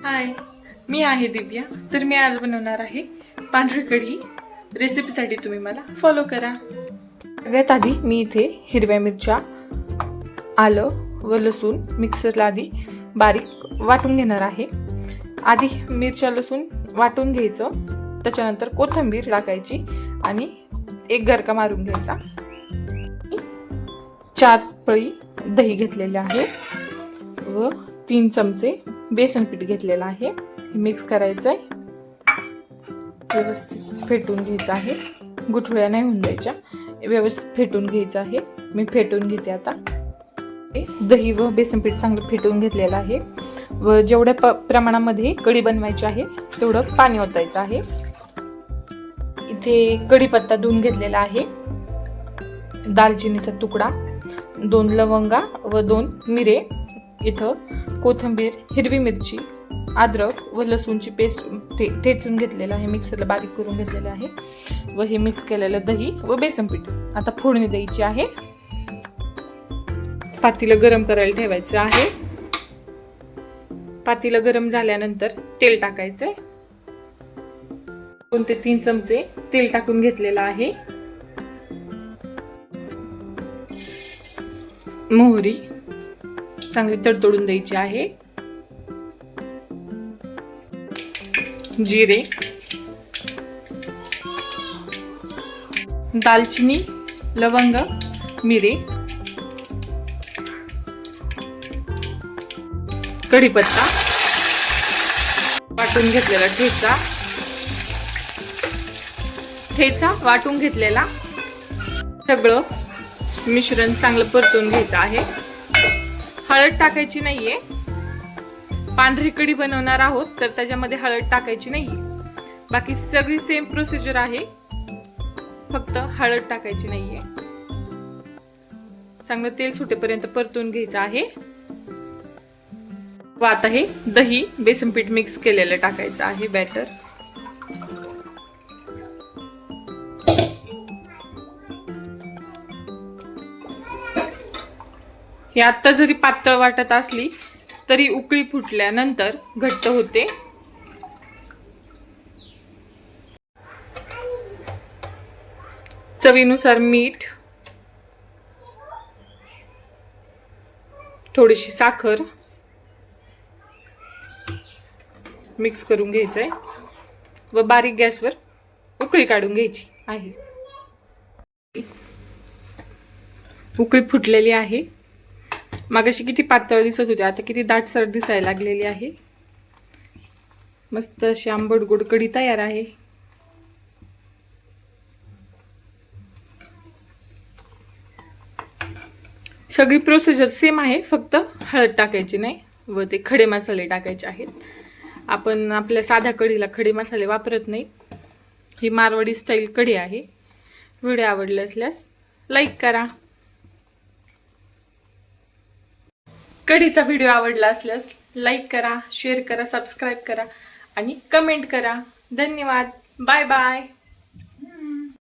हाय, मी आहे दिव्या. तर मी आज बनवणार आहे पांढरी कढी. रेसिपीसाठी तुम्ही मला फॉलो करा. सगळ्यात आधी मी इथे हिरव्या मिरच्या, आलं व लसूण मिक्सरला आधी बारीक वाटून घेणार आहे. आधी मिरच्या लसूण वाटून घ्यायचं, त्याच्यानंतर कोथिंबीर टाकायची आणि एक गरका मारून घ्यायचा. 4 पळी दही घेतलेले आहे व 3 चमचे बेसन पीठ घेतलेलं आहे. हे मिक्स करायचं आहे, व्यवस्थित फेटून घ्यायचं आहे. गुठळ्या नाही होऊन द्यायच्या, व्यवस्थित फेटून घ्यायचं आहे. मी फेटून घेते आता. दही व बेसन पीठ चांगलं फेटून घेतलेलं आहे व जेवढ्या प्रमाणामध्ये कढी बनवायची आहे तेवढं पाणी ओतायचं आहे. इथे कढीपत्ता धुवून घेतलेला आहे, दालचिनीचा तुकडा, 2 लवंगा व 2 मिरे, इथं कोथिंबीर, हिरवी मिरची, अद्रक व लसूणची पेस्ट ठेचून घेतलेलं आहे, मिक्सरला बारीक करून घेतलेलं आहे व हे मिक्स केलेलं दही व बेसन पीठ. आता फोडणी द्यायची आहे. पातेलं गरम करायला ठेवायचं आहे. पातेलं गरम झाल्यानंतर तेल टाकायचंय. 2 ते 3 चमचे तेल टाकून घेतलेलं आहे. मोहरी चांगली तडतडून द्यायची आहे. जिरे, दालचिनी, लवंग, मिरे, कढीपत्ता, वाटून घेतलेला ठेचा वाटून घेतलेला सगळं मिश्रण चांगलं परतून घ्यायचं आहे. हळद टाकायची नाहीये, पांढरी कढी बनवणार आहोत तर त्याच्यामध्ये हळद टाकायची नाहीये. बाकी सगळी सेम प्रोसिजर आहे, फक्त हळद टाकायची नाहीये. चांगलं तेल सुटेपर्यंत परतून घ्यायचं आहे. व आता हे दही बेसन पीठ मिक्स केलेलं टाकायचं आहे बॅटर. हे आता जरी पातळ वाटत असली तरी उकळी फुटल्यानंतर घट्ट होते. चवीनुसार मीठ, थोडीशी साखर मिक्स करून घ्यायचंय व बारीक गॅसवर उकळी काढून घ्यायची आहे. उकळी फुटलेली आहे. मागाशी किती पातळ दिसत होती, आता किती दाटसर दिसायला लागलेली आहे. मस्त अशी आंबट गोड कढी तयार आहे. सगळी प्रोसिजर सेम आहे, फक्त हळद टाकायची नाही व ते खडे मसाले टाकायचे आहेत. आपण आपल्या साध्या कढीला खडे मसाले वापरत नाही. ही मारवाडी स्टाईल कढी आहे. व्हिडिओ आवडला असल्यास लाईक करा. कढीचा व्हिडिओ आवडला असल्यास लाईक करा, शेअर करा, सबस्क्राईब करा आणि कमेंट करा. धन्यवाद. Bye bye.